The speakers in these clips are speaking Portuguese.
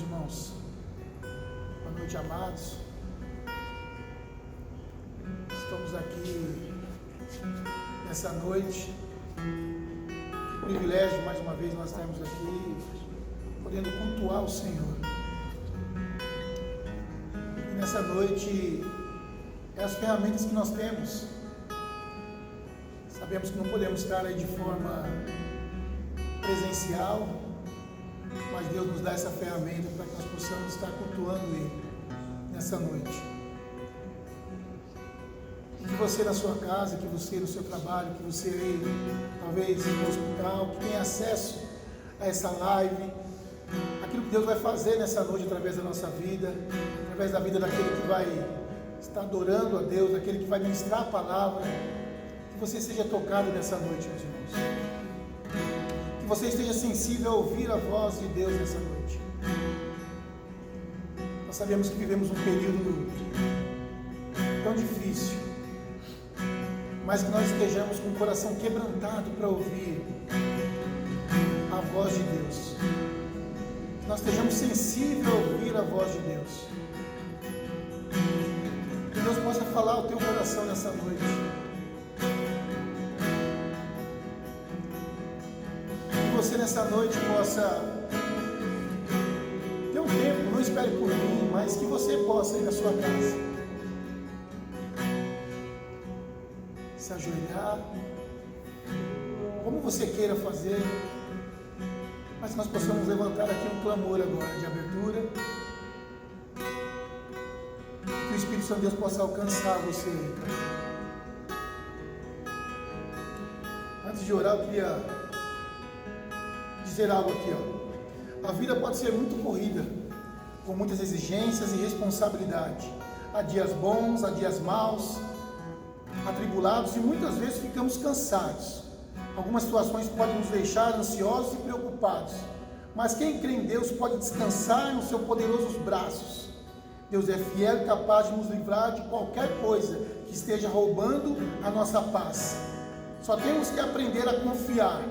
irmãos. Boa noite, amados. Estamos aqui nessa noite. Que privilégio, mais uma vez, nós estarmos aqui, podendo cultuar o Senhor. E nessa noite, as ferramentas que nós temos. Sabemos que não podemos estar aí de forma presencial, mas Deus nos dá essa ferramenta para que nós possamos estar cultuando Ele nessa noite. Que você na sua casa, que você no seu trabalho, que você aí, talvez no hospital, que tenha acesso a essa live, aquilo que Deus vai fazer nessa noite através da nossa vida, através da vida daquele que vai estar adorando a Deus, daquele que vai ministrar a palavra, que você seja tocado nessa noite, meus irmãos. Que você esteja sensível a ouvir a voz de Deus nessa noite. Nós sabemos que vivemos um período tão difícil, mas que nós estejamos com o coração quebrantado para ouvir a voz de Deus. Que nós estejamos sensíveis a ouvir a voz de Deus. Que Deus possa falar ao teu coração nessa noite. Que você nessa noite possa ter um tempo, não espere por mim, mas que você possa ir na sua casa se ajoelhar, como você queira fazer, mas que nós possamos levantar aqui um clamor agora de abertura, que o Espírito Santo de Deus possa alcançar você. Antes de orar, eu queria dizer algo aqui, ó. A vida pode ser muito corrida, com muitas exigências e responsabilidade. Há dias bons, há dias maus, atribulados, e muitas vezes ficamos cansados. Algumas situações podem nos deixar ansiosos e preocupados, mas quem crê em Deus pode descansar nos seus poderosos braços. Deus é fiel e capaz de nos livrar de qualquer coisa que esteja roubando a nossa paz. Só temos que aprender a confiar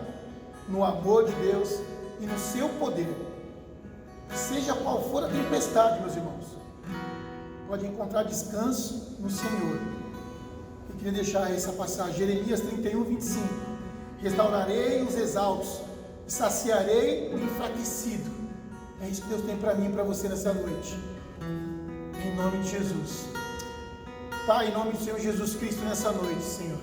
no amor de Deus e no seu poder. Seja qual for a tempestade, meus irmãos, pode encontrar descanso no Senhor. Eu queria deixar essa passagem, Jeremias 31, 25. Restaurarei os exaustos e saciarei o enfraquecido. É isso que Deus tem para mim e para você nessa noite. Em nome de Jesus. Pai, em nome do Senhor Jesus Cristo nessa noite, Senhor.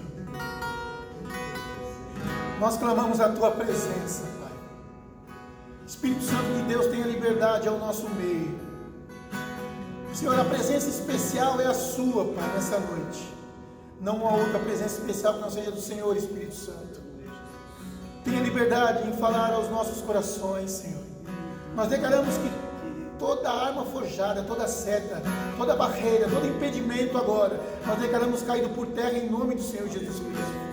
Nós clamamos a Tua presença, Pai. Espírito Santo de Deus, tenha liberdade ao nosso meio. Senhor, a presença especial é a Sua, Pai, nessa noite. Não há outra presença especial que não seja do Senhor, Espírito Santo. Tenha liberdade em falar aos nossos corações, Senhor. Nós declaramos que toda arma forjada, toda seta, toda barreira, todo impedimento agora, nós declaramos caído por terra em nome do Senhor Jesus Cristo.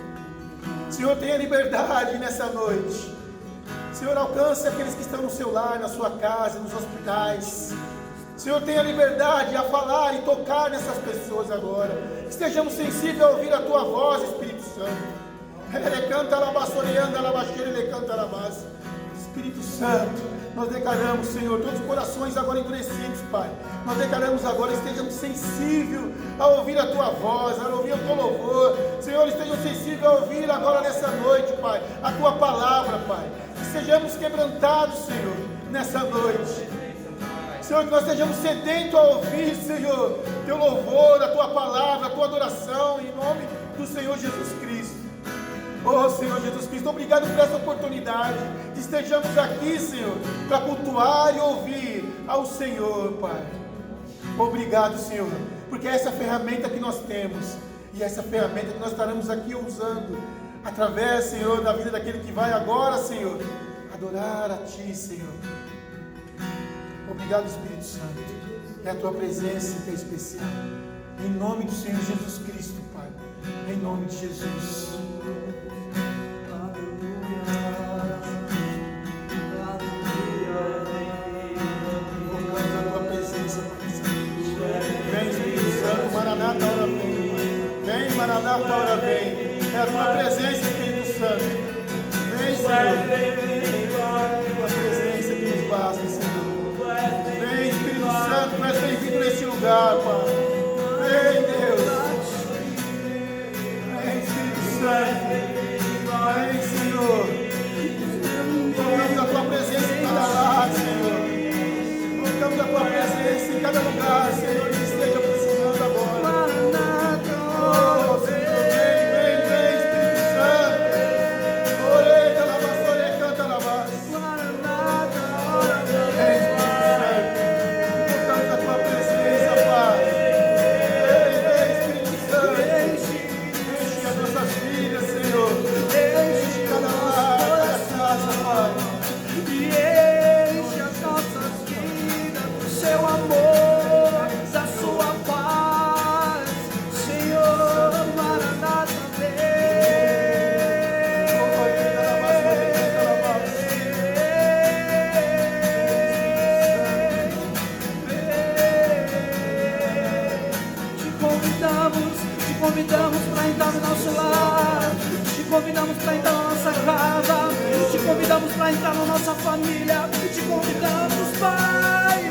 Senhor, tenha liberdade nessa noite. Senhor, alcance aqueles que estão no seu lar, na sua casa, nos hospitais. Senhor, tenha liberdade a falar e tocar nessas pessoas agora. Estejamos sensíveis a ouvir a Tua voz, Espírito Santo. Ele canta alabaçoreando, alabaxeira, ele canta alabaça. Espírito Santo, nós declaramos, Senhor, todos os corações agora endurecidos, Pai. Nós declaramos agora, estejamos sensíveis a ouvir a Tua voz, a ouvir o Teu louvor. Senhor, estejam sensíveis a ouvir agora nessa noite, Pai, a Tua palavra, Pai. Que sejamos quebrantados, Senhor, nessa noite. Senhor, que nós estejamos sedentos a ouvir, Senhor, Teu louvor, a Tua palavra, a Tua adoração, em nome do Senhor Jesus Cristo. Oh, Senhor Jesus Cristo, obrigado por essa oportunidade de estejamos aqui, Senhor, para cultuar e ouvir ao Senhor, Pai. Obrigado, Senhor, porque essa ferramenta que nós temos, e essa ferramenta que nós estaremos aqui usando, através, Senhor, da vida daquele que vai agora, Senhor, adorar a Ti, Senhor. Obrigado, Espírito Santo. É a Tua presença que é especial. Em nome do Senhor Jesus Cristo, Pai. Em nome de Jesus. Invocamos a Tua presença, Pai. Vem, Espírito Santo. Maranata, ora vem. Vem, Maranata, ora vem. É a Tua presença, Espírito Santo. Vem, Senhor. Tua presença que nos basta, Senhor. lugar, Pai. Vem, Deus. Vem, Espírito Santo. Vem, Senhor. Colocamos a tua presença em cada lado, Senhor. Colocamos a tua presença em cada lugar, Senhor, que esteja precisando agora. Oh, Senhor, vem, Espírito Santo. Orei, lavassoura, canta, lavassoura. Vem, Espírito Santo. Colocamos a tua presença, Pai. Vem, Espírito Santo. Enche as nossas vidas, Senhor. Enche cada lar, cada casa, Pai. E enche as nossas vidas do seu amor, da sua paz, Senhor. Maranata, te convidamos para entrar no nosso lar, te convidamos para entrar na nossa casa, te convidamos para entrar na nossa família, te convidamos, Pai,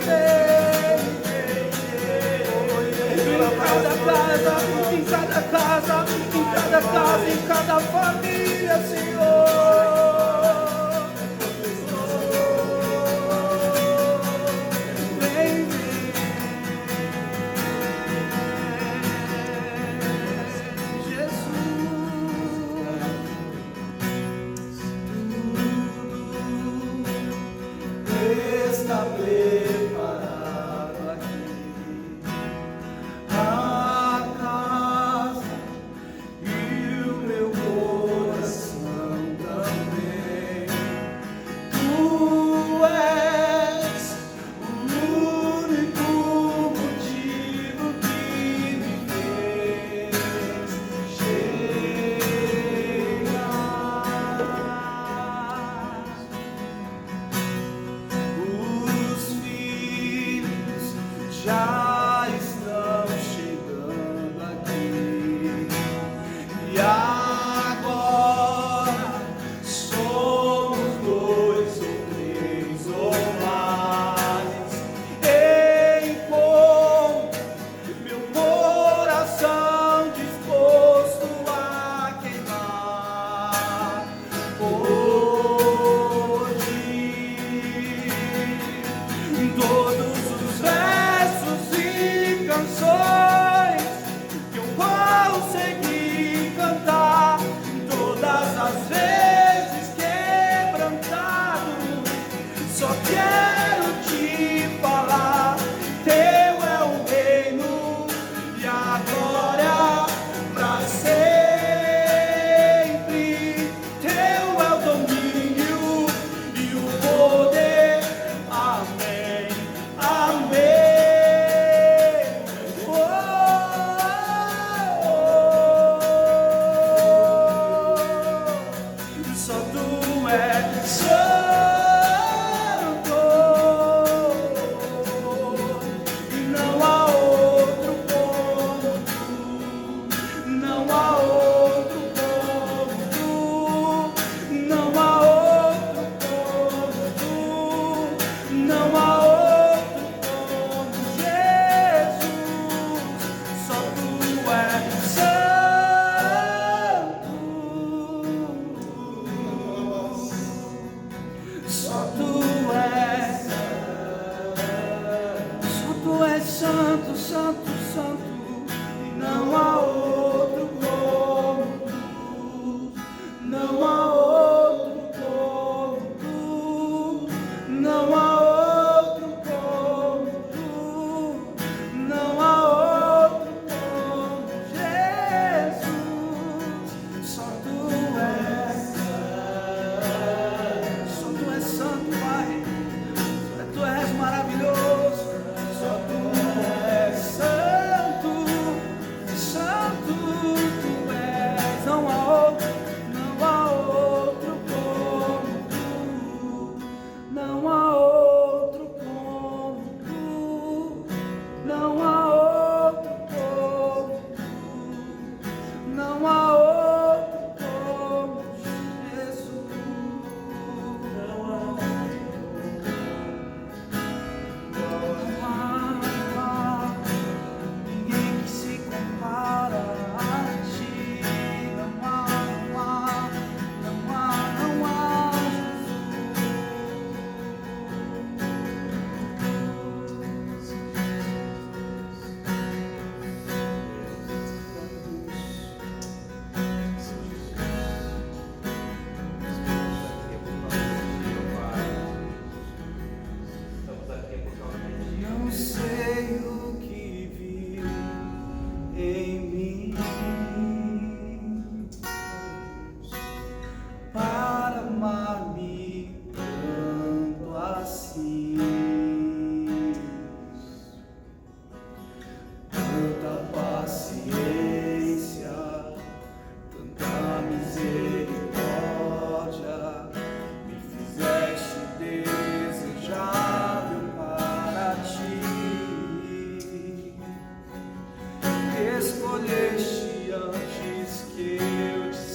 em cada casa, em cada família, Senhor. Vem, Está preparado aqui a casa e o meu coração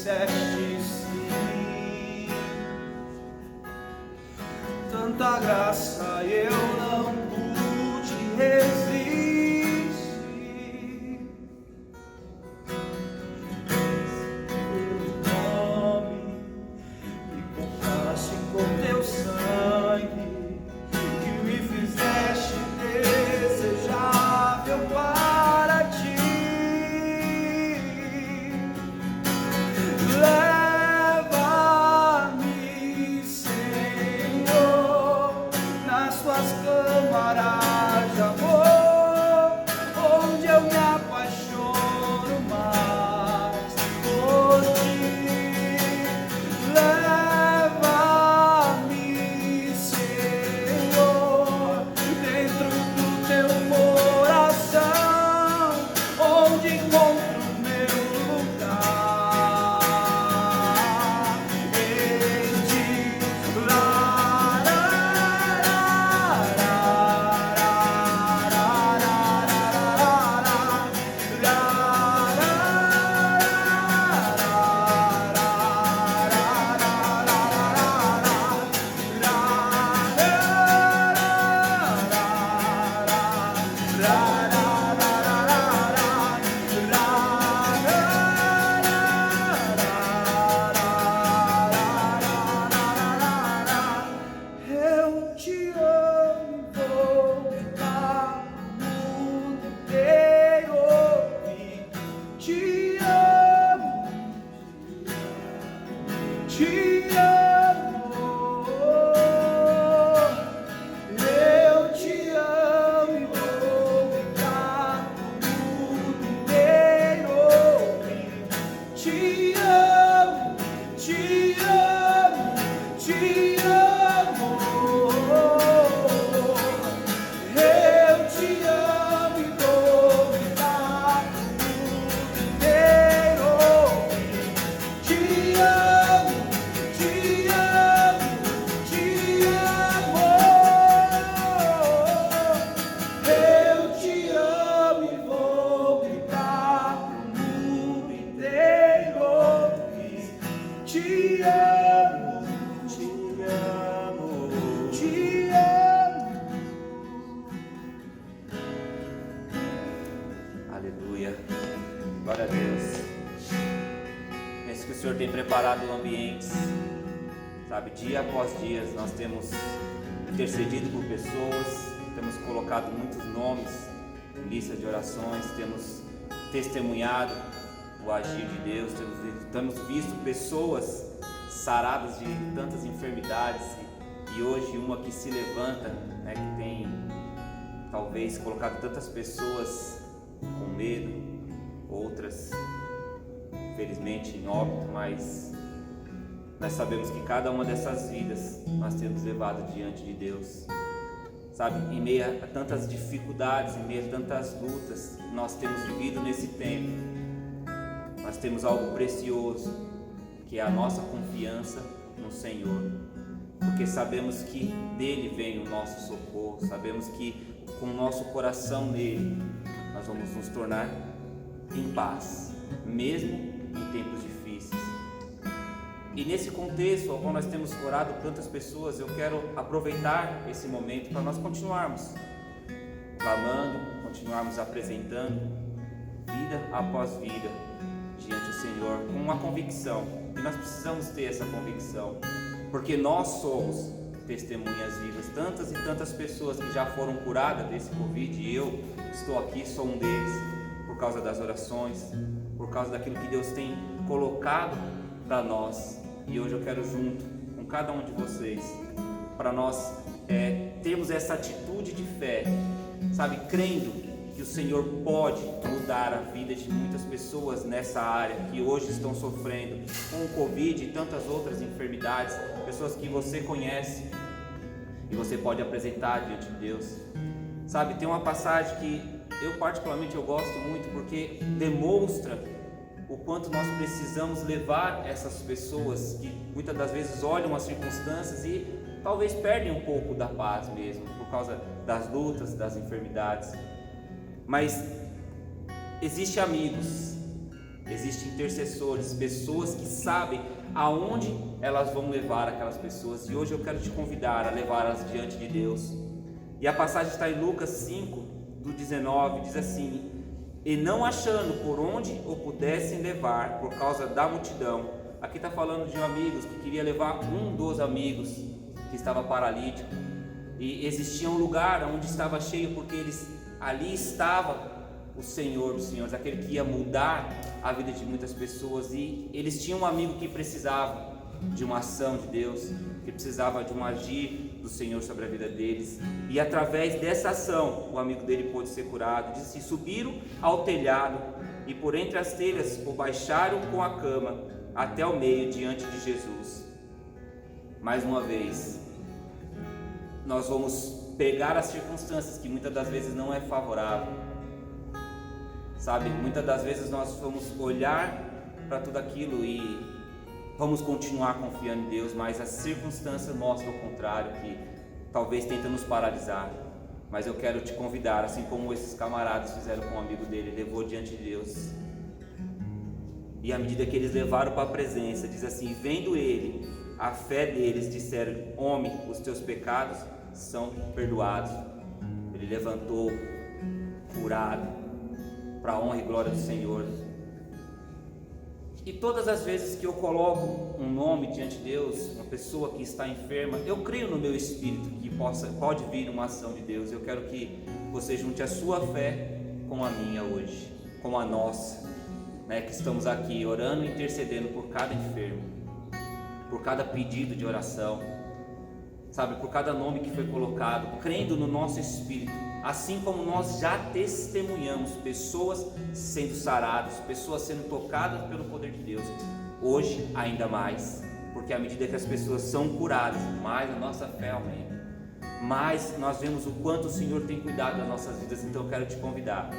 disseste sim. Tanta graça eu não pude resistir. Teu nome me compraste com teu sangue e me fizeste desejável para ti. Leva-me, Senhor, nas tuas câmaras de amor, onde eu me apaixono mais por ti. Leva-me, Senhor, dentro do teu coração, onde encontro o meu lugar. Em ti, eu te amo, vou cantar o mundo inteiro. Te amo, te amo. Eu te amo e vou cantar o mundo inteiro. Te amo, te amo, te amo. Eu te amo e vou cantar o mundo inteiro. Te amo, te amo, te amo. Eu te amo e vou gritar pro mundo inteiro. Te amo, te amo, te amo. Aleluia, glória a Deus. Penso que o Senhor tem preparado ambientes, sabe, dia após dia nós temos intercedido por pessoas, temos colocado muitos nomes em lista de orações, temos testemunhado o agir de Deus, temos visto pessoas saradas de tantas enfermidades e hoje uma que se levanta, né, que tem talvez colocado tantas pessoas com medo, outras felizmente em óbito, mas nós sabemos que cada uma dessas vidas nós temos levado diante de Deus, sabe, em meio a tantas dificuldades, em meio a tantas lutas que nós temos vivido nesse tempo, nós temos algo precioso, que é a nossa confiança no Senhor, porque sabemos que dele vem o nosso socorro, sabemos que com o nosso coração nele nós vamos nos tornar em paz, mesmo em tempos difíceis. E nesse contexto ao qual nós temos orado por tantas pessoas, eu quero aproveitar esse momento para nós continuarmos clamando, continuarmos apresentando vida após vida diante do Senhor, com uma convicção, e nós precisamos ter essa convicção, porque nós somos testemunhas vivas, tantas e tantas pessoas que já foram curadas desse Covid, e eu estou aqui, sou um deles, por causa das orações, por causa daquilo que Deus tem colocado para nós, e hoje eu quero junto com cada um de vocês, para nós termos essa atitude de fé, sabe, crendo que o Senhor pode mudar a vida de muitas pessoas nessa área, que hoje estão sofrendo com o Covid e tantas outras enfermidades, pessoas que você conhece e você pode apresentar diante de Deus. Sabe, tem uma passagem que eu particularmente eu gosto muito, porque demonstra o quanto nós precisamos levar essas pessoas que muitas das vezes olham as circunstâncias e talvez perdem um pouco da paz mesmo, por causa das lutas, das enfermidades. Mas existem amigos Existem intercessores, pessoas que sabem aonde elas vão levar aquelas pessoas, e hoje eu quero te convidar a levá-las diante de Deus. E a passagem está em Lucas 5, do 19, diz assim: e não achando por onde o pudessem levar por causa da multidão. Aqui está falando de amigos que queria levar um dos amigos que estava paralítico, e existia um lugar onde estava cheio, porque ali estava o Senhor dos Senhores, aquele que ia mudar a vida de muitas pessoas, e eles tinham um amigo que precisava de uma ação de Deus, que precisava de um agir do Senhor sobre a vida deles, e através dessa ação o amigo dele pôde ser curado. Diz assim: subiram ao telhado e por entre as telhas o baixaram com a cama até o meio diante de Jesus. Mais uma vez, nós vamos pegar as circunstâncias que muitas das vezes não é favorável, sabe? Muitas das vezes nós vamos olhar para tudo aquilo e vamos continuar confiando em Deus, mas as circunstâncias mostram o contrário, que talvez tentam nos paralisar. Mas eu quero te convidar, assim como esses camaradas fizeram com um amigo dele, levou diante de Deus, e à medida que eles levaram para a presença, diz assim: vendo ele a fé deles, disseram: homem, os teus pecados são perdoados. Ele levantou curado, para a honra e glória do Senhor. E todas as vezes que eu coloco um nome diante de Deus, uma pessoa que está enferma, eu creio no meu espírito que pode vir uma ação de Deus. Eu quero que você junte a sua fé com a minha hoje, com a nossa, né, que estamos aqui orando e intercedendo por cada enfermo, por cada pedido de oração, sabe, por cada nome que foi colocado, crendo no nosso espírito, assim como nós já testemunhamos pessoas sendo saradas, pessoas sendo tocadas pelo poder de Deus. Hoje ainda mais, porque à medida que as pessoas são curadas, mais a nossa fé aumenta, mais nós vemos o quanto o Senhor tem cuidado das nossas vidas. Então eu quero te convidar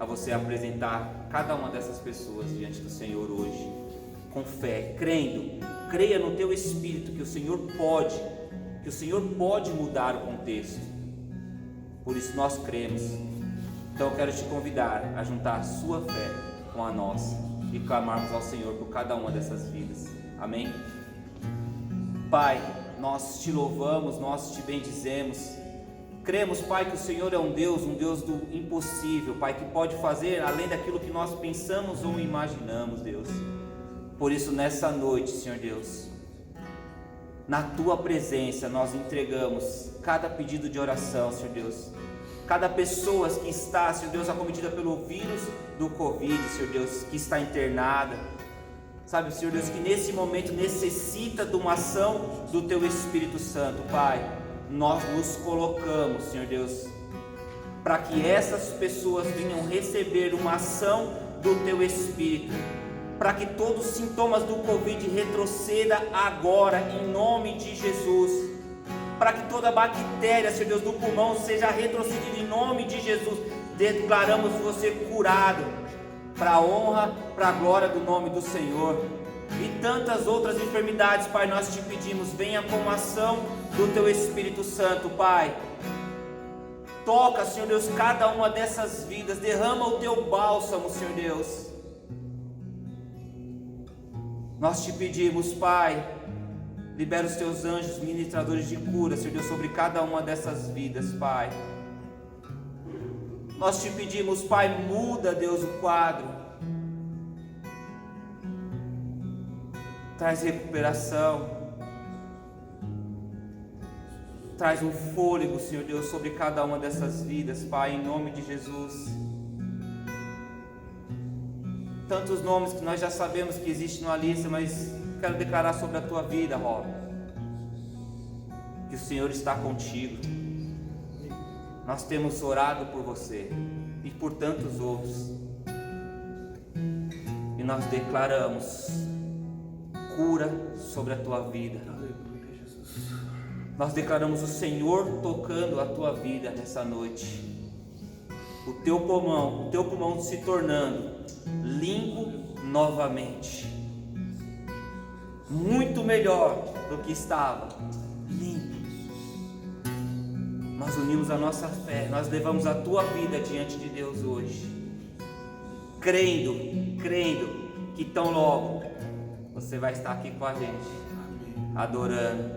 a você apresentar cada uma dessas pessoas diante do Senhor hoje, com fé, crendo. Creia no teu espírito que o Senhor pode mudar o contexto. Por isso nós cremos. Então eu quero te convidar a juntar a sua fé com a nossa e clamarmos ao Senhor por cada uma dessas vidas. Amém? Pai, nós te louvamos, nós te bendizemos. Cremos, Pai, que o Senhor é um Deus do impossível, Pai, que pode fazer além daquilo que nós pensamos ou imaginamos, Deus. Por isso, nessa noite, Senhor Deus, na Tua presença, nós entregamos cada pedido de oração, Senhor Deus. Cada pessoa que está, Senhor Deus, acometida pelo vírus do Covid, Senhor Deus, que está internada, sabe, Senhor Deus, que nesse momento necessita de uma ação do Teu Espírito Santo, Pai. Nós nos colocamos, Senhor Deus, para que essas pessoas venham receber uma ação do Teu Espírito, para que todos os sintomas do Covid retroceda agora, em nome de Jesus, para que toda bactéria, Senhor Deus, do pulmão seja retrocedida em nome de Jesus. Declaramos você curado, para a honra, para a glória do nome do Senhor. E tantas outras enfermidades, Pai, nós te pedimos, venha com a ação do Teu Espírito Santo, Pai. Toca, Senhor Deus, cada uma dessas vidas, derrama o Teu bálsamo, Senhor Deus. Nós te pedimos, Pai, libera os Teus anjos ministradores de cura, Senhor Deus, sobre cada uma dessas vidas, Pai. Nós te pedimos, Pai, muda, Deus, o quadro. Traz recuperação, traz um fôlego, Senhor Deus, sobre cada uma dessas vidas, Pai, em nome de Jesus. Tantos nomes que nós já sabemos que existem na lista, mas quero declarar sobre a tua vida, Rob, que o Senhor está contigo. Nós temos orado por você e por tantos outros, e nós declaramos cura sobre a tua vida. Nós declaramos o Senhor tocando a tua vida nessa noite. O teu pulmão se tornando limpo novamente, muito melhor do que estava, limpo. Nós unimos a nossa fé, nós levamos a tua vida diante de Deus hoje, crendo que tão logo você vai estar aqui com a gente, adorando,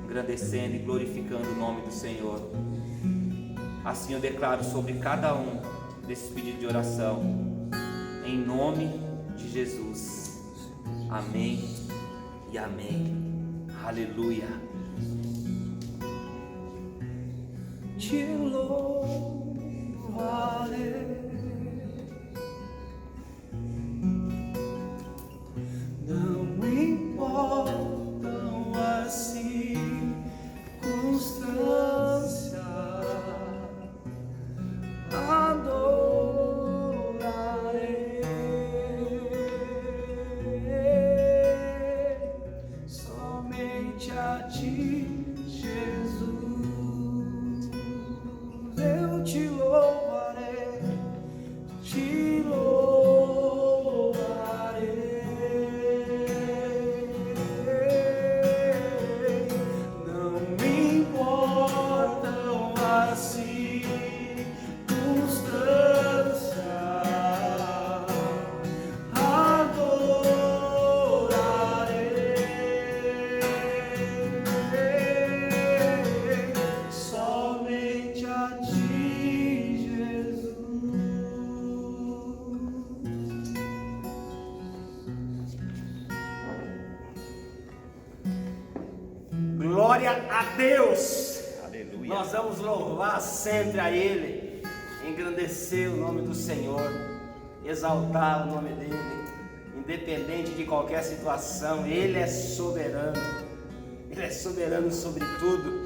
engrandecendo e glorificando o nome do Senhor. Assim eu declaro sobre cada um desses pedidos de oração, em nome de Jesus. Amém e amém. Aleluia. Te louvarei. Não importam as circunstâncias, adorarei somente a ti, Jesus. Eu te louvarei, te louvarei. Não me importam as circunstâncias, adorarei somente a ti, Jesus. Glória a Deus! Aleluia. Nós vamos louvar sempre a Ele, engrandecer o nome do Senhor, exaltar o nome dEle, independente de qualquer situação. Ele é soberano, Ele é soberano sobre tudo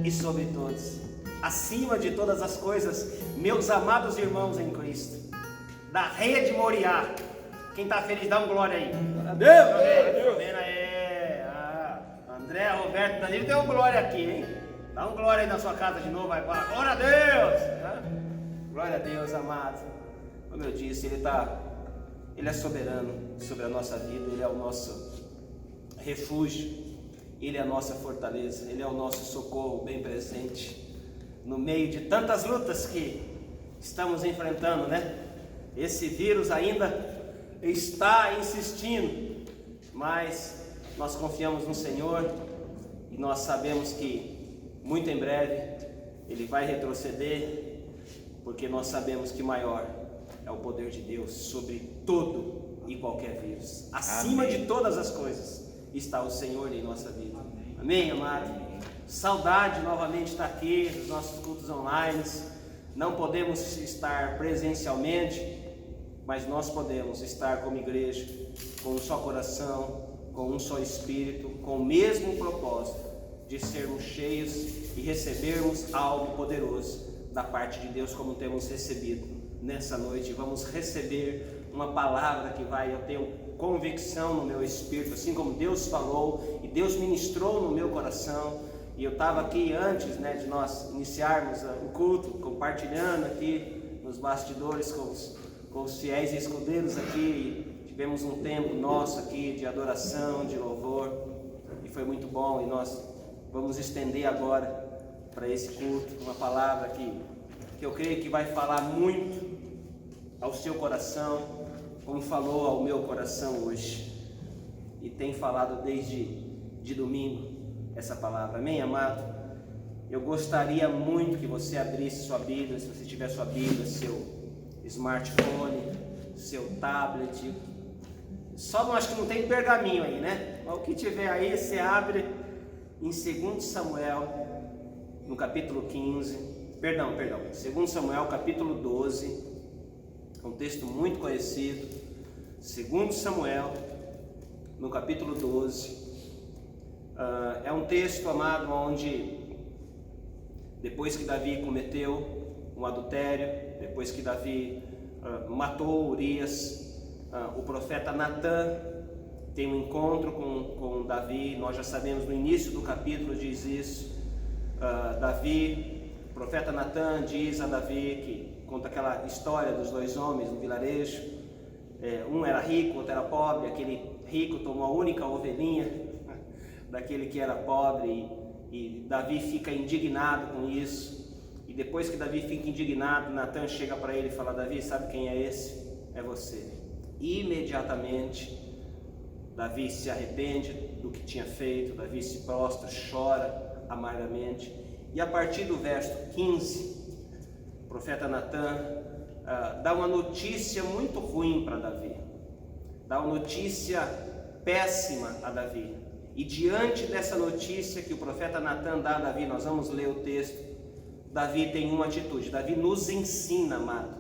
e sobre todos. Acima de todas as coisas, meus amados irmãos em Cristo, da Rede Moriá, quem está feliz, dá um glória aí. Glória a Deus! Vendo aí? André, Roberto, Danilo, tem um glória aqui, hein? Dá um glória aí na sua casa de novo, vai falar, glória a Deus! Glória a Deus, amado. Como eu disse, Ele é soberano sobre a nossa vida, Ele é o nosso refúgio, Ele é a nossa fortaleza, Ele é o nosso socorro bem presente, no meio de tantas lutas que estamos enfrentando, né? Esse vírus ainda está insistindo, mas nós confiamos no Senhor e nós sabemos que muito em breve Ele vai retroceder, porque nós sabemos que maior é o poder de Deus sobre todo e qualquer vírus. Acima de todas as coisas está o Senhor em nossa vida. Amém, amado? Saudade novamente estar aqui nos nossos cultos online. Não podemos estar presencialmente, mas nós podemos estar como igreja, com um só coração, com um só espírito, com o mesmo propósito de sermos cheios e recebermos algo poderoso da parte de Deus, como temos recebido nessa noite. Vamos receber uma palavra que eu tenho convicção no meu espírito, assim como Deus falou e Deus ministrou no meu coração. E eu estava aqui antes, de nós iniciarmos o culto, compartilhando aqui nos bastidores com os fiéis e escudeiros aqui. Tivemos um tempo nosso aqui de adoração, de louvor, e foi muito bom. E nós vamos estender agora para esse culto uma palavra que eu creio que vai falar muito ao seu coração, como falou ao meu coração hoje, e tem falado desde de domingo essa palavra. Amém, amado? Eu gostaria muito que você abrisse sua Bíblia, se você tiver sua Bíblia, seu smartphone, seu tablet. Só não acho que não tem pergaminho aí, né? Mas o que tiver aí, você abre em 2 Samuel, no capítulo 15, 2 Samuel, capítulo 12, um texto muito conhecido. 2 Samuel, no capítulo 12, é um texto, amado, onde depois que Davi cometeu um adultério, depois que Davi matou Urias, o profeta Natã tem um encontro com Davi. Nós já sabemos, no início do capítulo diz isso. O profeta Natã diz a Davi, que conta aquela história dos dois homens no vilarejo. Um era rico, outro era pobre. Aquele rico tomou a única ovelhinha daquele que era pobre, e Davi fica indignado com isso. E depois que Davi fica indignado, Natã chega para ele e fala: Davi, sabe quem é esse? É você. Imediatamente, Davi se arrepende do que tinha feito, Davi se prostra, chora amargamente. E a partir do verso 15, o profeta Natan dá uma notícia muito ruim para Davi, dá uma notícia péssima a Davi. E diante dessa notícia que o profeta Natan dá a Davi, nós vamos ler o texto. Davi tem uma atitude. Davi nos ensina, amado,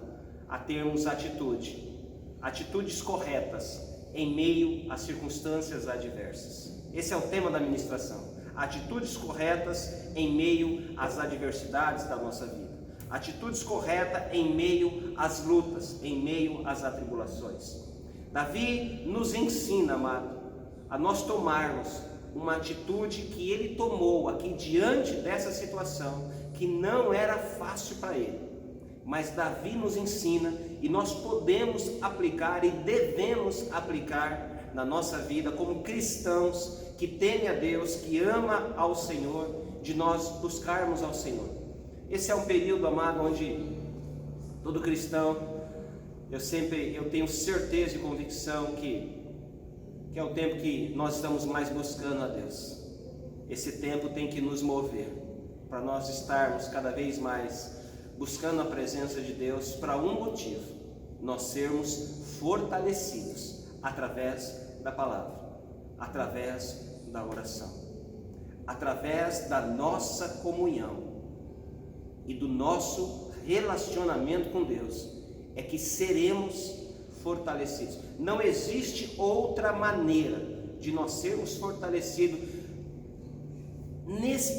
a termos atitudes corretas em meio às circunstâncias adversas. Esse é o tema da ministração. Atitudes corretas em meio às adversidades da nossa vida. Atitudes corretas em meio às lutas, em meio às atribulações. Davi nos ensina, amado, a nós tomarmos uma atitude que ele tomou aqui diante dessa situação, que não era fácil para ele, mas Davi nos ensina e nós podemos aplicar e devemos aplicar na nossa vida como cristãos que temem a Deus, que ama ao Senhor, de nós buscarmos ao Senhor. Esse é um período, amado, onde todo cristão, eu tenho certeza e convicção que é o tempo que nós estamos mais buscando a Deus. Esse tempo tem que nos mover para nós estarmos cada vez mais buscando a presença de Deus para um motivo: nós sermos fortalecidos através da palavra, através da oração, através da nossa comunhão e do nosso relacionamento com Deus, é que seremos fortalecidos. Não existe outra maneira de nós sermos fortalecidos,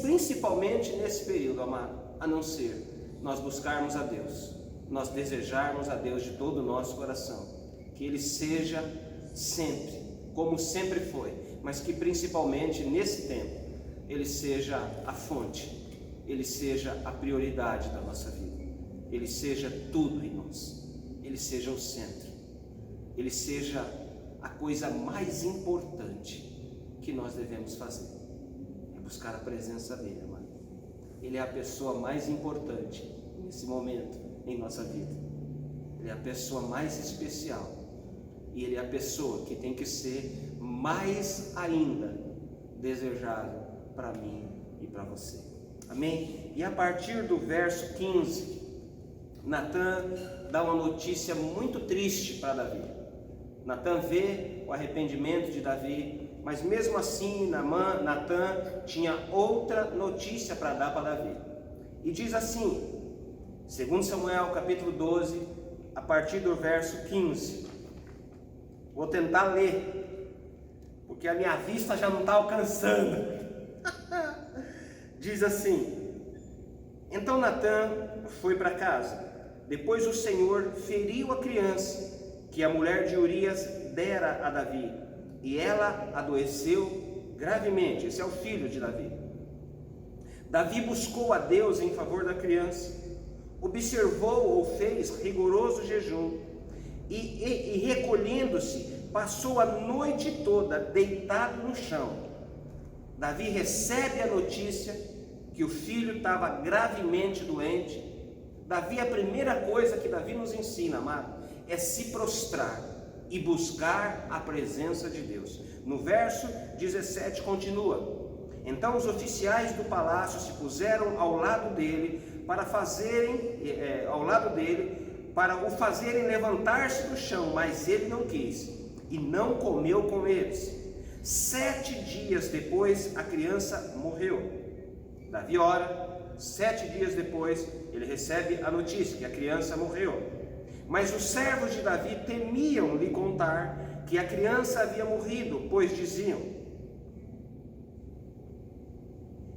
principalmente nesse período, amado, a não ser nós buscarmos a Deus, nós desejarmos a Deus de todo o nosso coração, que Ele seja sempre, como sempre foi, mas que principalmente nesse tempo Ele seja a fonte, Ele seja a prioridade da nossa vida, Ele seja tudo em nós, Ele seja o centro, Ele seja a coisa mais importante que nós devemos fazer, é buscar a presença dEle, amado. Ele é a pessoa mais importante nesse momento em nossa vida, Ele é a pessoa mais especial, e Ele é a pessoa que tem que ser mais ainda desejável para mim e para você, amém? E a partir do verso 15, Natan dá uma notícia muito triste para Davi. Natan vê o arrependimento de Davi, mas mesmo assim Natan tinha outra notícia para dar para Davi. E diz assim, 2 Samuel capítulo 12, a partir do verso 15. Vou tentar ler, porque a minha vista já não está alcançando. Diz assim: então Natan foi para casa. Depois o Senhor feriu a criança que a mulher de Urias dera a Davi, e ela adoeceu gravemente. Esse é o filho de Davi. Davi buscou a Deus em favor da criança, observou ou fez rigoroso jejum, e recolhendo-se, passou a noite toda deitado no chão. Davi recebe a notícia que o filho estava gravemente doente. Davi, a primeira coisa que Davi nos ensina, amado, é se prostrar e buscar a presença de Deus. No verso 17 continua: então os oficiais do palácio se puseram ao lado dele para o fazerem levantar-se do chão, mas ele não quis e não comeu com eles. 7 dias depois a criança morreu. Davi ora, 7 dias depois ele recebe a notícia que a criança morreu. Mas os servos de Davi temiam lhe contar que a criança havia morrido, pois diziam: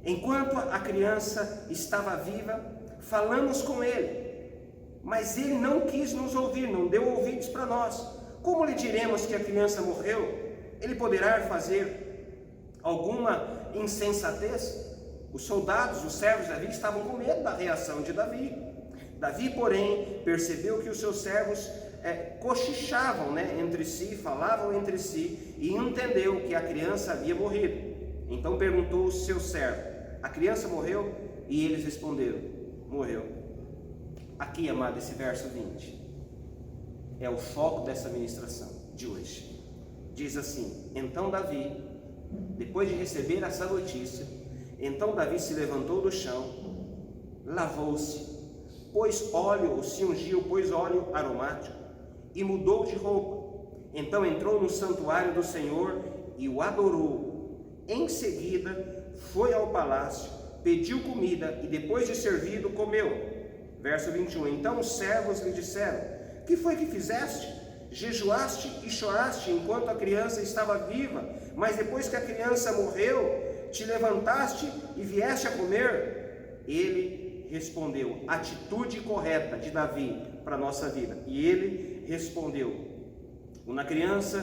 enquanto a criança estava viva, falamos com ele, mas ele não quis nos ouvir, não deu ouvidos para nós. Como lhe diremos que a criança morreu? Ele poderá fazer alguma insensatez? Os soldados, os servos de Davi, estavam com medo da reação de Davi. Davi, porém, percebeu que os seus servos cochichavam entre si, falavam entre si, e entendeu que a criança havia morrido. Então perguntou o seu servo: a criança morreu? E eles responderam: morreu. Aqui, amado, esse verso 20 é o foco dessa ministração. de hoje. Diz assim: então Davi, depois de receber essa notícia, então Davi se levantou do chão, lavou-se, se ungiu, pôs óleo aromático e mudou de roupa. Então entrou no santuário do Senhor e o adorou. Em seguida foi ao palácio, pediu comida e depois de servido comeu. Verso 21, então os servos lhe disseram: que foi que fizeste? Jejuaste e choraste enquanto a criança estava viva, mas depois que a criança morreu, te levantaste e vieste a comer? Ele respondeu: atitude correta de Davi para a nossa vida. E ele respondeu: quando a criança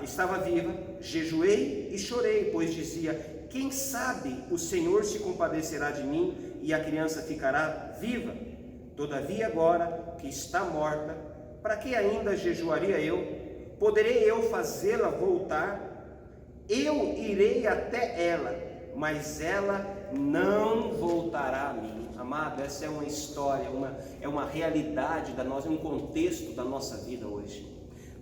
estava viva, jejuei e chorei, pois dizia: quem sabe o Senhor se compadecerá de mim e a criança ficará viva? Todavia agora que está morta, para que ainda jejuaria eu? Poderei eu fazê-la voltar? Eu irei até ela, mas ela não voltará a mim. Amado, essa é uma história, é uma realidade um contexto da nossa vida hoje.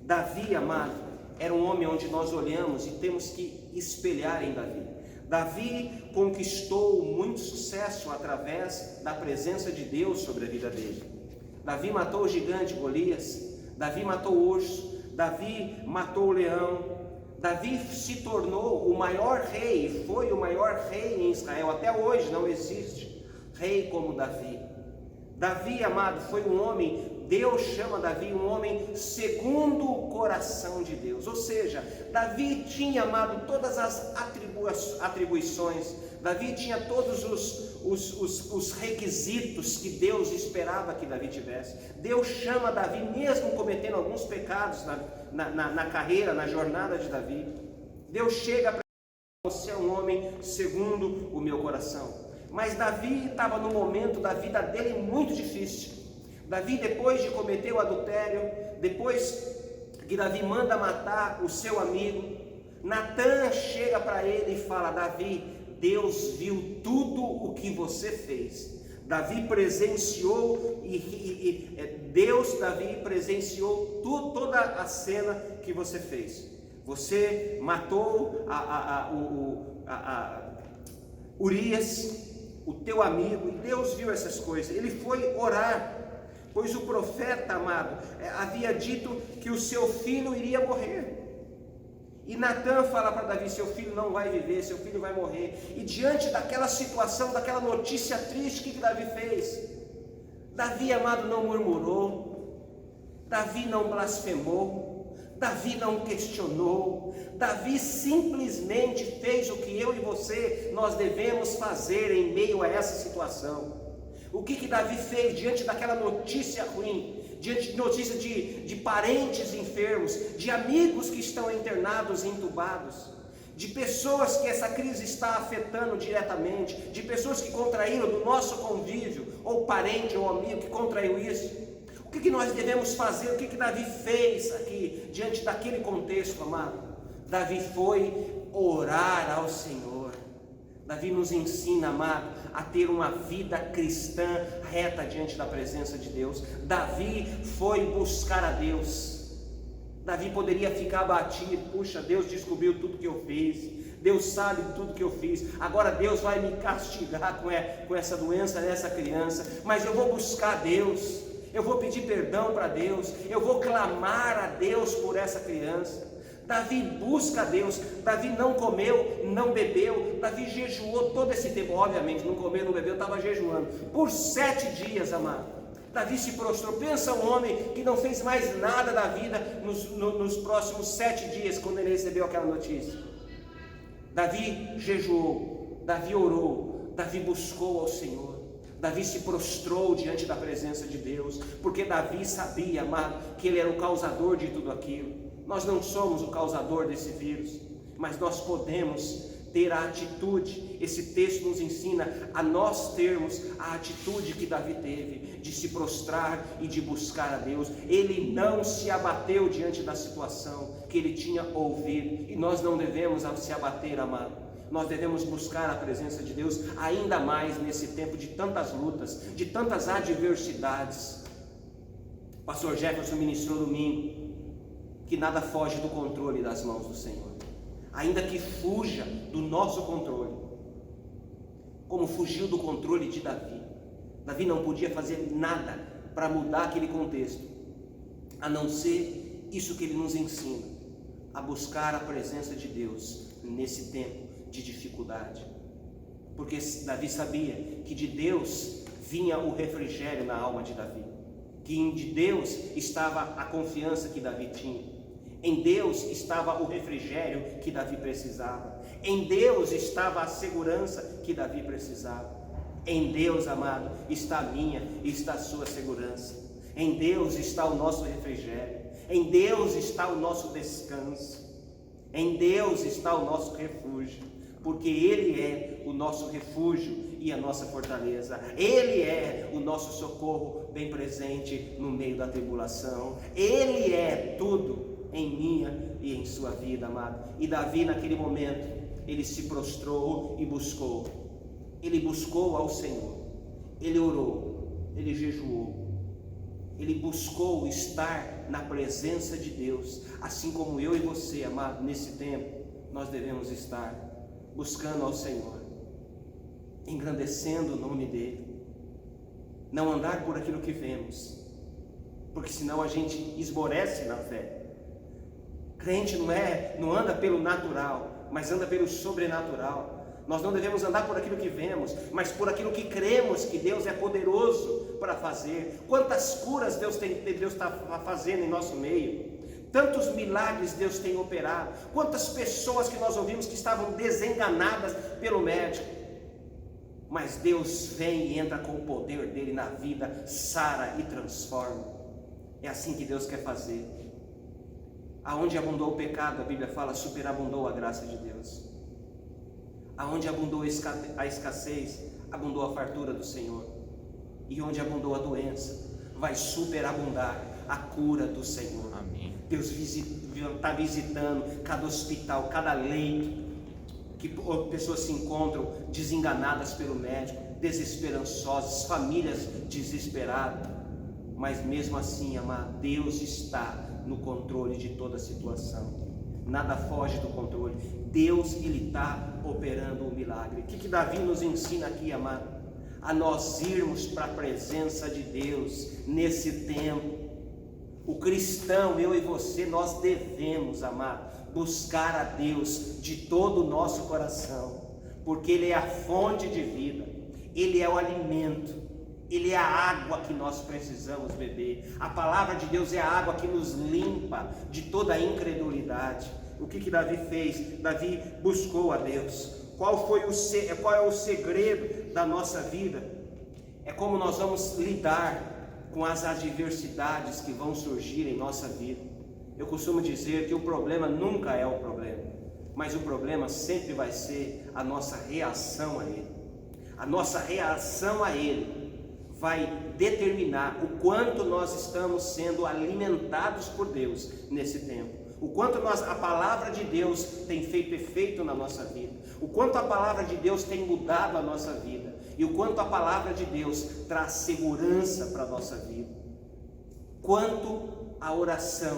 Davi, amado, era um homem onde nós olhamos e temos que espelhar em Davi. Davi conquistou muito sucesso através da presença de Deus sobre a vida dele. Davi matou o gigante Golias, Davi matou o urso, Davi matou o leão. Davi se tornou o maior rei, foi o maior rei em Israel. Até hoje não existe rei como Davi. Davi, amado, foi um homem, Deus chama Davi um homem segundo o coração de Deus. Ou seja, Davi tinha, amado, todas as atribuições. Davi tinha todos os requisitos que Deus esperava que Davi tivesse. Deus chama Davi, mesmo cometendo alguns pecados na carreira, na jornada de Davi. Deus chega para ele: você é um homem segundo o meu coração. Mas Davi estava num momento da vida dele muito difícil. Davi, depois de cometer o adultério, depois que Davi manda matar o seu amigo, Natã chega para ele e fala: Davi, Deus viu tudo o que você fez. Davi presenciou Davi presenciou toda a cena que você fez. Você matou Urias, o teu amigo, e Deus viu essas coisas. Ele foi orar, pois o profeta, amado, havia dito que o seu filho iria morrer. E Natã fala para Davi: seu filho não vai viver, seu filho vai morrer. E diante daquela situação, daquela notícia triste, o que Davi fez? Davi, amado, não murmurou, Davi não blasfemou, Davi não questionou. Davi simplesmente fez o que eu e você, nós devemos fazer em meio a essa situação. O que Davi fez diante daquela notícia ruim? Diante de notícia de parentes enfermos, de amigos que estão internados e entubados, de pessoas que essa crise está afetando diretamente, de pessoas que contraíram do nosso convívio, ou parente ou amigo que contraiu isso. O que nós devemos fazer? O que Davi fez aqui, diante daquele contexto, amado? Davi foi orar ao Senhor. Davi nos ensina, amado, a ter uma vida cristã reta diante da presença de Deus. Davi foi buscar a Deus. Davi poderia ficar abatido: puxa, Deus descobriu tudo que eu fiz, Deus sabe tudo que eu fiz, agora Deus vai me castigar com essa doença nessa criança. Mas eu vou buscar a Deus, eu vou pedir perdão para Deus, eu vou clamar a Deus por essa criança. Davi busca a Deus. Davi não comeu, não bebeu. Davi jejuou todo esse tempo. Obviamente, não comeu, não bebeu, estava jejuando por 7 dias, amado. Davi se prostrou. Pensa um homem que não fez mais nada da vida nos próximos 7 dias, quando ele recebeu aquela notícia. Davi jejuou, Davi orou, Davi buscou ao Senhor. Davi se prostrou diante da presença de Deus, porque Davi sabia, amado, que ele era o causador de tudo aquilo. Nós não somos o causador desse vírus, mas nós podemos ter a atitude. Esse texto nos ensina a nós termos a atitude que Davi teve, de se prostrar e de buscar a Deus. Ele não se abateu diante da situação que ele tinha ouvido, e nós não devemos se abater, amado. Nós devemos buscar a presença de Deus ainda mais nesse tempo de tantas lutas, de tantas adversidades. O pastor Jefferson ministrou domingo. que nada foge do controle das mãos do Senhor, ainda que fuja do nosso controle, como fugiu do controle de Davi. Davi não podia fazer nada para mudar aquele contexto, a não ser isso que ele nos ensina, a buscar a presença de Deus nesse tempo de dificuldade, porque Davi sabia que de Deus vinha o refrigério na alma de Davi, que de Deus estava a confiança que Davi tinha, em Deus estava o refrigério que Davi precisava, em Deus estava a segurança que Davi precisava. Em Deus, amado, está a minha e está a sua segurança. Em Deus está o nosso refrigério, em Deus está o nosso descanso, em Deus está o nosso refúgio, porque Ele é o nosso refúgio e a nossa fortaleza. Ele é o nosso socorro bem presente no meio da tribulação. Ele é tudo em minha e em sua vida, amado. E Davi, naquele momento, ele se prostrou e buscou. Ele buscou ao Senhor, ele orou, ele jejuou, ele buscou estar na presença de Deus, assim como eu e você, amado, nesse tempo, nós devemos estar buscando ao Senhor, engrandecendo o nome dEle, não andar por aquilo que vemos, porque senão a gente esmorece na fé. Crente não anda pelo natural, mas anda pelo sobrenatural. Nós não devemos andar por aquilo que vemos, mas por aquilo que cremos que Deus é poderoso para fazer. Quantas curas Deus está fazendo em nosso meio, tantos milagres Deus tem operado, quantas pessoas que nós ouvimos que estavam desenganadas pelo médico, mas Deus vem e entra com o poder dele na vida, sara e transforma. É assim que Deus quer fazer. Aonde abundou o pecado, a Bíblia fala, superabundou a graça de Deus. Aonde abundou a escassez, abundou a fartura do Senhor. E onde abundou a doença, vai superabundar a cura do Senhor. Amém. Deus está visitando cada hospital, cada leito, que pessoas se encontram desenganadas pelo médico, desesperançosas, famílias desesperadas. Mas mesmo assim, amado, Deus está no controle de toda a situação. Nada foge do controle. Deus, Ele está operando o milagre. O que Davi nos ensina aqui, amado? A nós irmos para a presença de Deus nesse tempo. O cristão, eu e você, nós devemos, amado, buscar a Deus de todo o nosso coração, porque Ele é a fonte de vida, Ele é o alimento, Ele é a água que nós precisamos beber. A palavra de Deus é a água que nos limpa de toda a incredulidade. O que Davi fez? Davi buscou a Deus. Qual é o segredo da nossa vida? É como nós vamos lidar com as adversidades que vão surgir em nossa vida. Eu costumo dizer que o problema nunca é o problema, mas o problema sempre vai ser a nossa reação a ele. A nossa reação a ele vai determinar o quanto nós estamos sendo alimentados por Deus nesse tempo, o quanto a palavra de Deus tem feito efeito na nossa vida, o quanto a palavra de Deus tem mudado a nossa vida, e o quanto a palavra de Deus traz segurança para a nossa vida, quanto a oração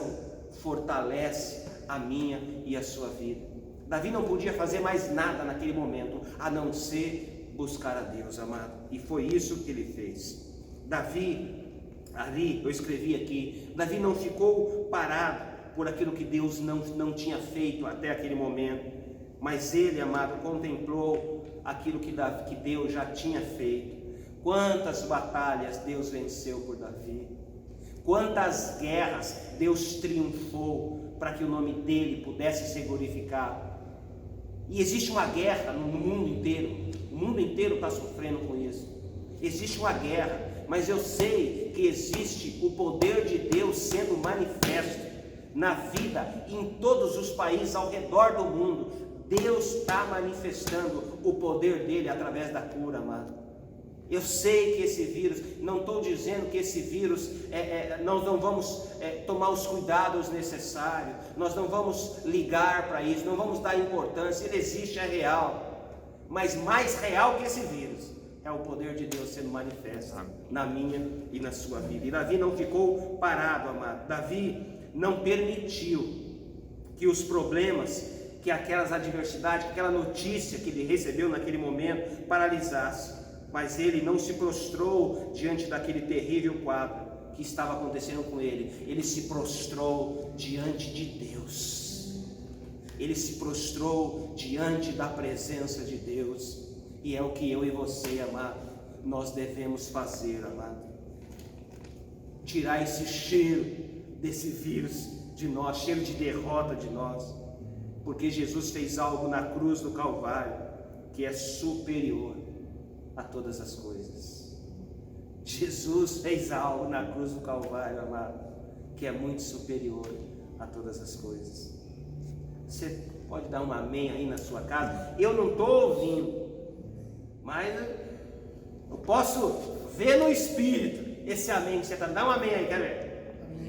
fortalece a minha e a sua vida. Davi não podia fazer mais nada naquele momento, a não ser buscar a Deus, amado, e foi isso que ele fez. Davi, ali eu escrevi aqui, Davi não ficou parado por aquilo que Deus não tinha feito até aquele momento, mas ele, amado, contemplou aquilo que Deus já tinha feito. Quantas batalhas Deus venceu por Davi, quantas guerras Deus triunfou para que o nome dele pudesse ser glorificado. E existe uma guerra no mundo inteiro, o mundo inteiro está sofrendo com isso. Existe uma guerra, mas eu sei que existe o poder de Deus sendo manifesto na vida em todos os países ao redor do mundo. Deus está manifestando o poder dele através da cura, amado. Eu sei que esse vírus, não estou dizendo que esse vírus, nós não vamos tomar os cuidados necessários, nós não vamos ligar para isso, não vamos dar importância, ele existe, é real, mas mais real que esse vírus é o poder de Deus sendo manifesto na minha e na sua vida. E Davi não ficou parado, amado. Davi não permitiu que os problemas, que aquelas adversidades, aquela notícia que ele recebeu naquele momento paralisasse, mas ele não se prostrou diante daquele terrível quadro que estava acontecendo com ele. Ele se prostrou diante de Deus, ele se prostrou diante da presença de Deus, e é o que eu e você, amado, nós devemos fazer, amado. Tirar esse cheiro desse vírus de nós, cheiro de derrota de nós, porque Jesus fez algo na cruz do Calvário que é superior a todas as coisas. Jesus fez algo na cruz do Calvário, amado, que é muito superior a todas as coisas. Você pode dar um amém aí na sua casa? Eu não estou ouvindo, mas eu posso ver no Espírito esse amém que você está. Dá um amém aí, quer ver?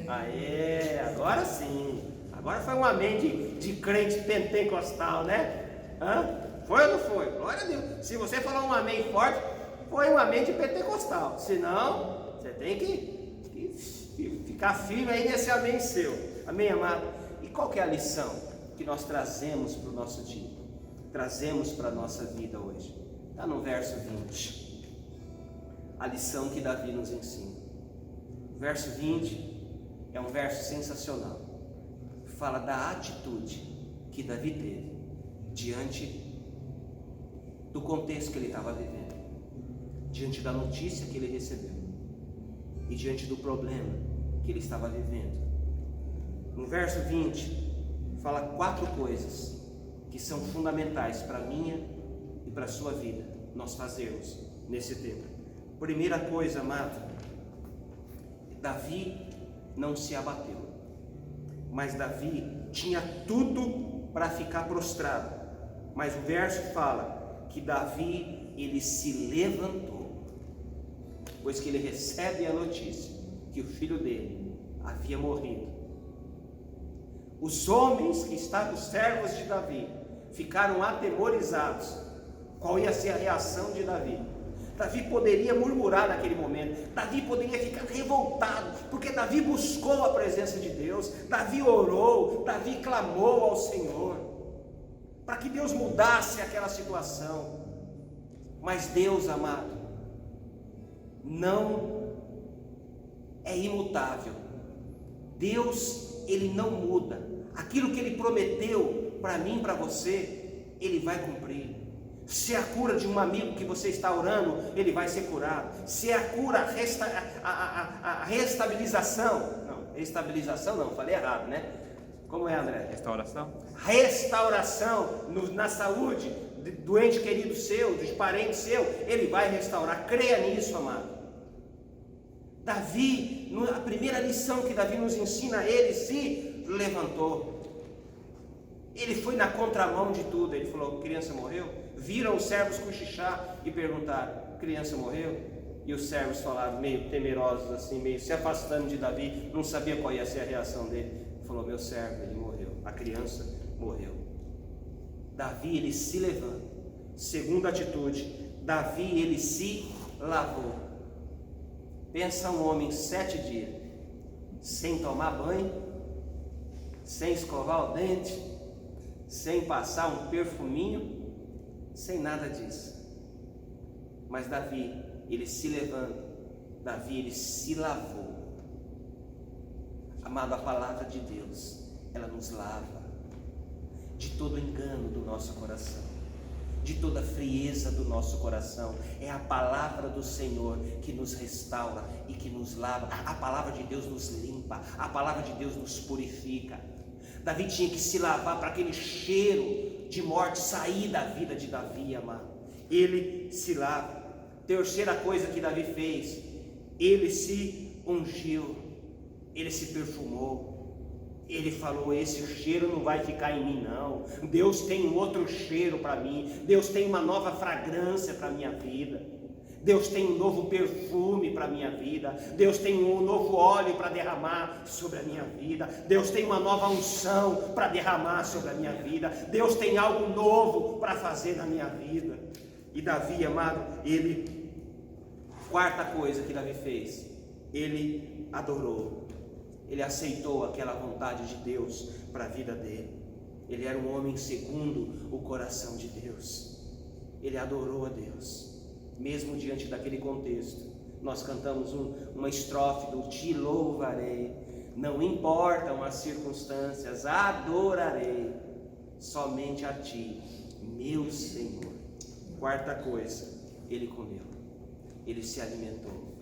Aê, agora sim. Agora foi um amém de crente pentecostal, né? Foi ou não foi? Glória a Deus. Se você falar um amém forte, foi um amém de pentecostal. Senão, você tem que ficar firme aí nesse amém seu. Amém, amado? E qual que é a lição que nós trazemos para o nosso dia? Trazemos para a nossa vida hoje? Está no verso 20. A lição que Davi nos ensina. O verso 20 é um verso sensacional. Fala da atitude que Davi teve diante do contexto que ele estava vivendo, diante da notícia que ele recebeu e diante do problema que ele estava vivendo. No verso 20 fala 4 coisas que são fundamentais para a minha e para a sua vida nós fazermos nesse tempo. Primeira coisa, amado, Davi não se abateu, mas Davi tinha tudo para ficar prostrado. Mas o verso fala que Davi, ele se levantou, pois que ele recebe a notícia que o filho dele havia morrido. Os homens que estavam, os servos de Davi, ficaram atemorizados. Qual ia ser a reação de Davi? Davi poderia murmurar naquele momento, Davi poderia ficar revoltado, porque Davi buscou a presença de Deus, Davi orou, Davi clamou ao Senhor, para que Deus mudasse aquela situação. Mas Deus, amado, não é imutável. Deus, Ele não muda. Aquilo que Ele prometeu para mim, para você, Ele vai cumprir. Se é a cura de um amigo que você está orando, ele vai ser curado. Se é a cura, a restabilização, não, falei errado, né? Como é, André? Restauração? Restauração na saúde do ente querido seu, dos parentes seu, ele vai restaurar. Creia nisso, amado. Davi, a primeira lição que Davi nos ensina, ele se levantou. Ele foi na contramão de tudo. Ele falou: criança morreu? Viram os servos cochichar e perguntaram: criança morreu? E os servos falaram, meio temerosos assim, meio se afastando de Davi, não sabia qual ia ser a reação dele. Ele falou: meu servo, ele morreu, a criança morreu. Davi, ele se levanta. Segunda atitude, Davi, ele se lavou. Pensa um homem 7 dias sem tomar banho, sem escovar o dente, sem passar um perfuminho, sem nada disso. Mas Davi, ele se levanta, Davi, ele se lavou. Amado, a palavra de Deus, ela nos lava de todo engano do nosso coração, de toda frieza do nosso coração. É a palavra do Senhor que nos restaura e que nos lava. A palavra de Deus nos limpa, a palavra de Deus nos purifica. Davi tinha que se lavar para aquele cheiro de morte sair da vida de Davi, amado. Ele se lava. Terceira coisa que Davi fez, ele se ungiu, ele se perfumou. Ele falou: esse cheiro não vai ficar em mim não. Deus tem um outro cheiro para mim. Deus tem uma nova fragrância para a minha vida. Deus tem um novo perfume para a minha vida. Deus tem um novo óleo para derramar sobre a minha vida. Deus tem uma nova unção para derramar sobre a minha vida. Deus tem algo novo para fazer na minha vida. E Davi, amado, quarta coisa que Davi fez, ele adorou. Ele aceitou aquela vontade de Deus para a vida dele. Ele era um homem segundo o coração de Deus. Ele adorou a Deus, mesmo diante daquele contexto. Nós cantamos uma estrofe do Te louvarei, não importam as circunstâncias, adorarei somente a Ti, meu Senhor. Quarta coisa, ele comeu, ele se alimentou.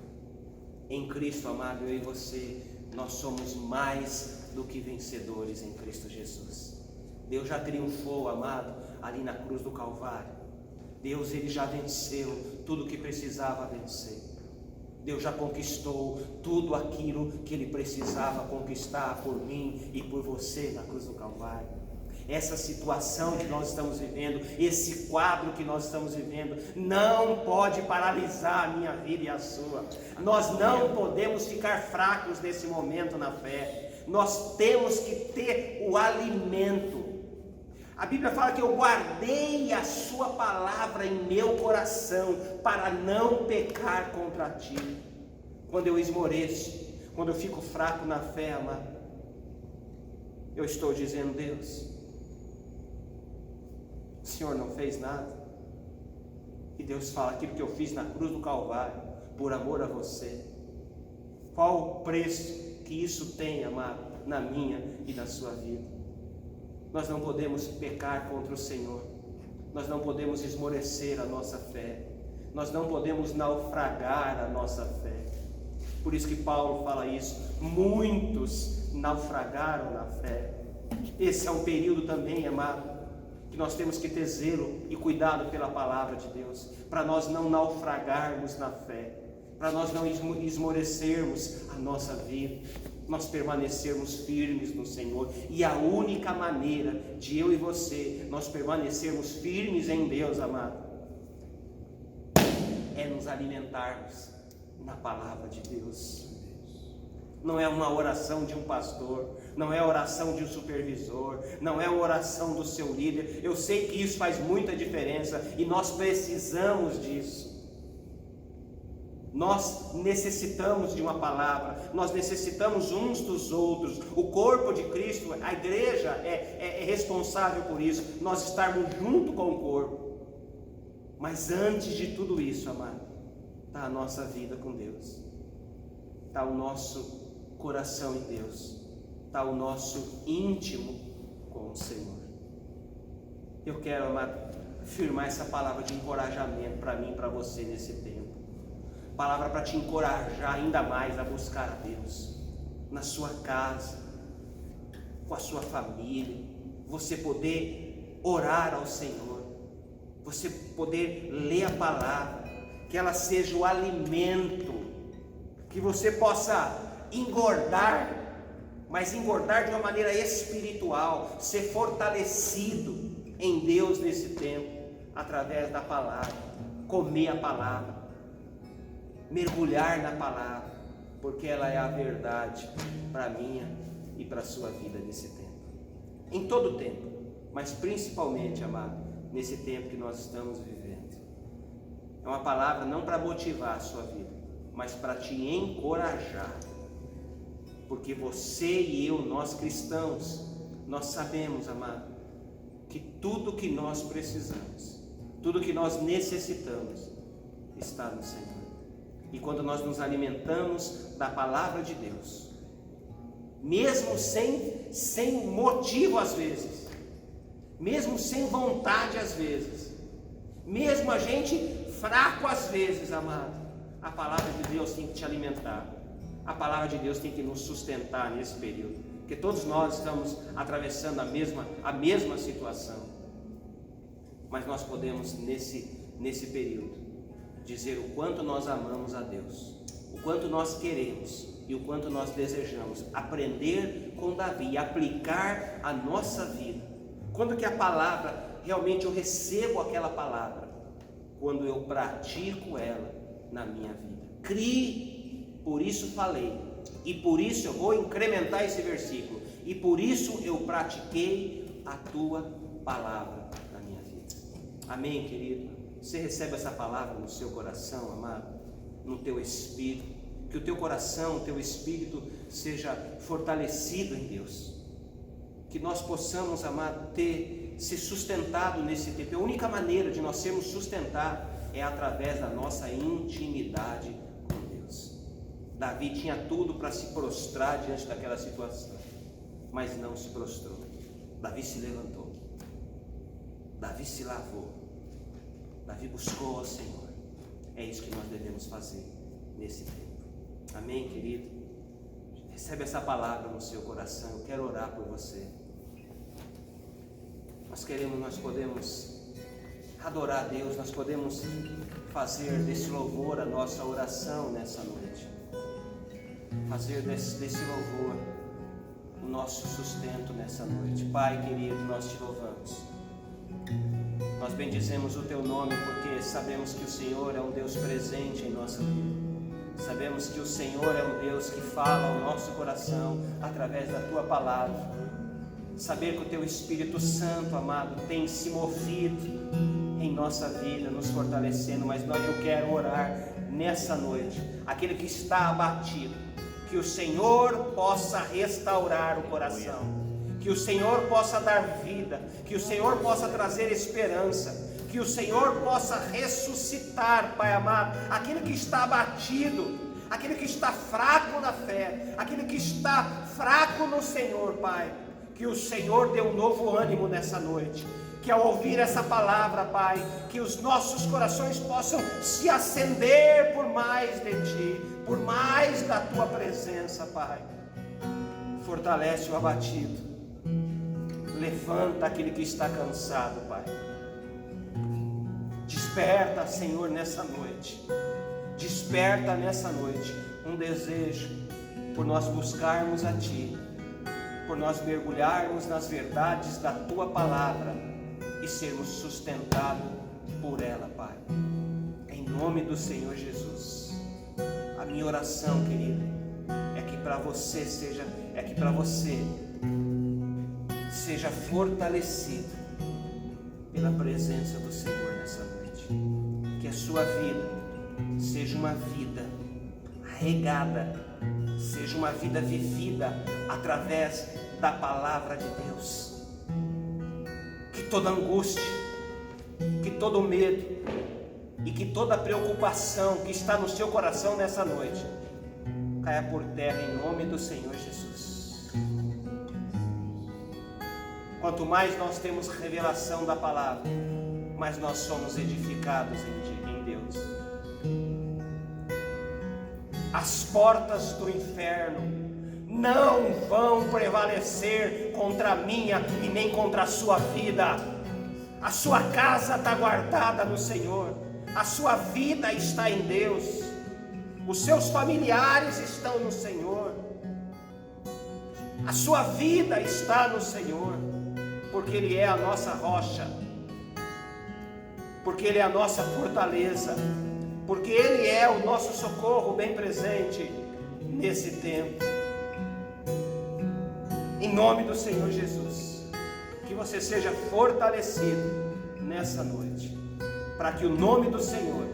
Em Cristo, amado, eu e você, nós somos mais do que vencedores em Cristo Jesus. Deus já triunfou, amado, ali na cruz do Calvário. Deus, ele já venceu tudo que precisava vencer. Deus já conquistou tudo aquilo que ele precisava conquistar por mim e por você na cruz do Calvário. Essa situação que nós estamos vivendo, esse quadro que nós estamos vivendo, não pode paralisar a minha vida e a sua. Nós não podemos ficar fracos nesse momento na fé. Nós temos que ter o alimento. A Bíblia fala que eu guardei a sua palavra em meu coração para não pecar contra ti. Quando eu esmoreço, quando eu fico fraco na fé, amado, eu estou dizendo: Deus, o Senhor não fez nada. E Deus fala: aquilo que eu fiz na cruz do Calvário, por amor a você. Qual o preço que isso tem, amado, na minha e na sua vida? Nós não podemos pecar contra o Senhor. Nós não podemos esmorecer a nossa fé. Nós não podemos naufragar a nossa fé. Por isso que Paulo fala isso. Muitos naufragaram na fé. Esse é um período também, amado, que nós temos que ter zelo e cuidado pela palavra de Deus, para nós não naufragarmos na fé, para nós não esmorecermos a nossa vida, nós permanecermos firmes no Senhor. E a única maneira de eu e você nós permanecermos firmes em Deus, amado, é nos alimentarmos na palavra de Deus. Não é uma oração de um pastor, não é a oração de um supervisor, não é a oração do seu líder. Eu sei que isso faz muita diferença e nós precisamos disso. Nós necessitamos de uma palavra, nós necessitamos uns dos outros. O corpo de Cristo, a igreja é responsável por isso, nós estarmos junto com o corpo. Mas antes de tudo isso, amado, está a nossa vida com Deus, está o nosso coração em Deus, está o nosso íntimo com o Senhor. Eu quero, amado, afirmar essa palavra de encorajamento para mim e para você nesse tempo. Palavra para te encorajar ainda mais a buscar a Deus, na sua casa, com a sua família, você poder orar ao Senhor, você poder ler a palavra, que ela seja o alimento, que você possa engordar, mas engordar de uma maneira espiritual, ser fortalecido em Deus nesse tempo, através da palavra, comer a palavra, mergulhar na palavra, porque ela é a verdade para a minha e para a sua vida nesse tempo, em todo o tempo, mas principalmente, amado, nesse tempo que nós estamos vivendo. É uma palavra não para motivar a sua vida, mas para te encorajar, porque você e eu, nós cristãos, nós sabemos, amado, que tudo que nós precisamos, tudo que nós necessitamos está no Senhor. E quando nós nos alimentamos da palavra de Deus, mesmo sem motivo às vezes, mesmo sem vontade às vezes, mesmo a gente fraco às vezes, amado, a palavra de Deus tem que te alimentar, a palavra de Deus tem que nos sustentar nesse período, porque todos nós estamos atravessando a mesma situação, mas nós podemos nesse período dizer o quanto nós amamos a Deus, o quanto nós queremos e o quanto nós desejamos aprender com Davi e aplicar a nossa vida. Quando que a palavra, realmente eu recebo aquela palavra? Quando eu pratico ela na minha vida. Crie, por isso falei, e por isso eu vou incrementar esse versículo, e por isso eu pratiquei a tua palavra na minha vida. Amém, querido? Você recebe essa palavra no seu coração, amado, no teu espírito, que o teu coração, o teu espírito seja fortalecido em Deus. Que nós possamos, amado, se sustentado nesse tempo. A única maneira de nós sermos sustentados é através da nossa intimidade com Deus. Davi tinha tudo para se prostrar diante daquela situação, mas não se prostrou. Davi se levantou, Davi se lavou, Davi buscou ao Senhor. É isso que nós devemos fazer nesse tempo. Amém, querido? Recebe essa palavra no seu coração. Eu quero orar por você. Nós podemos adorar a Deus, nós podemos fazer desse louvor a nossa oração nessa noite, fazer desse louvor o nosso sustento nessa noite. Pai querido, nós te louvamos, nós bendizemos o teu nome, porque sabemos que o Senhor é um Deus presente em nossa vida, sabemos que o Senhor é um Deus que fala ao nosso coração através da tua palavra. Saber que o teu Espírito Santo, amado, tem se movido em nossa vida, nos fortalecendo. Mas eu quero orar nessa noite, aquele que está abatido, que o Senhor possa restaurar o coração, que o Senhor possa dar vida, que o Senhor possa trazer esperança, que o Senhor possa ressuscitar, Pai amado, aquele que está abatido, aquele que está fraco na fé, aquele que está fraco no Senhor, Pai. Que o Senhor dê um novo ânimo nessa noite, que ao ouvir essa palavra, Pai, que os nossos corações possam se acender por mais de Ti, por mais da Tua presença, Pai. Fortalece o abatido, levanta aquele que está cansado, Pai. Desperta, Senhor, nessa noite, desperta nessa noite um desejo por nós buscarmos a Ti, por nós mergulharmos nas verdades da Tua palavra e sermos sustentados por ela, Pai. Em nome do Senhor Jesus. A minha oração, querido, é que para você seja fortalecido pela presença do Senhor nessa noite. Que a sua vida seja uma vida regada, seja uma vida vivida através da palavra de Deus. Que toda angústia, que todo medo e que toda preocupação que está no seu coração nessa noite caia por terra em nome do Senhor Jesus. Quanto mais nós temos revelação da palavra, mais nós somos edificados em Deus. As portas do inferno não vão prevalecer contra a minha e nem contra a sua vida. A sua casa está guardada no Senhor, a sua vida está em Deus, os seus familiares estão no Senhor, a sua vida está no Senhor, porque Ele é a nossa rocha, porque Ele é a nossa fortaleza, porque Ele é o nosso socorro bem presente nesse tempo. Em nome do Senhor Jesus, que você seja fortalecido nessa noite, para que o nome do Senhor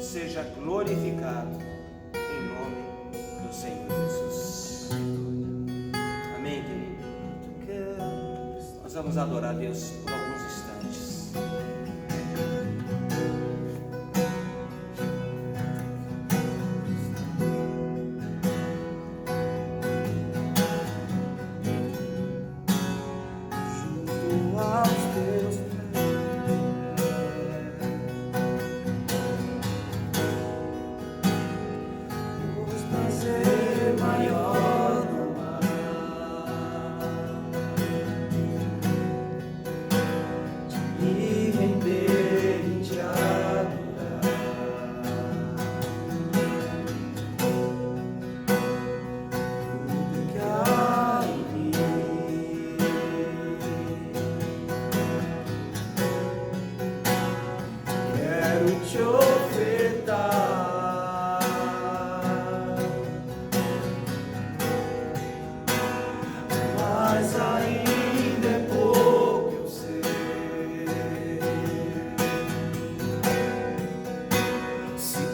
seja glorificado, em nome do Senhor Jesus. Amém, querido? Nós vamos adorar a Deus por alguns instantes.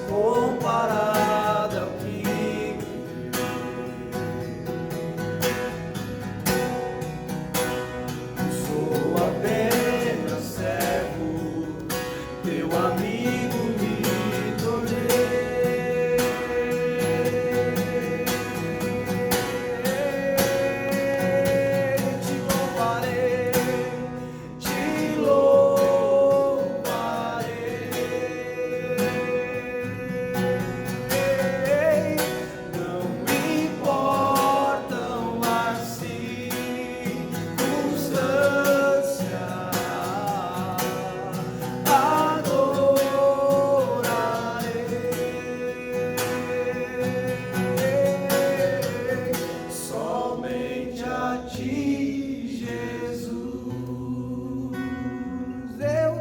Comparado ao que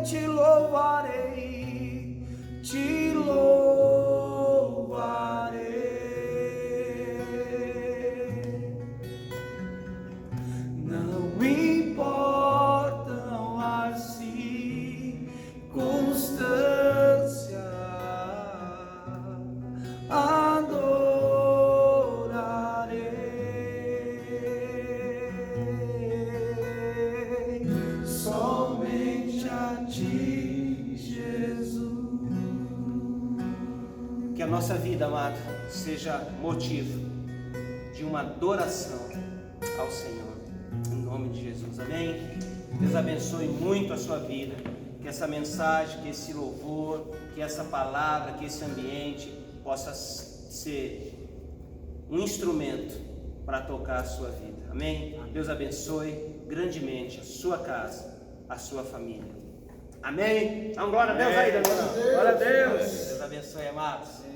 te louvarei, te louvarei. Não importam as circunstâncias, adorarei somente a ti, Jesus. Que a nossa vida, amado, seja motivo de uma adoração ao Senhor, em nome de Jesus, amém? Deus abençoe muito a sua vida, que essa mensagem, que esse louvor, que essa palavra, que esse ambiente possa ser um instrumento para tocar a sua vida, amém? Deus abençoe grandemente a sua casa, a sua família, amém? Então glória a Deus aí, glória a Deus. Deus abençoe, amados.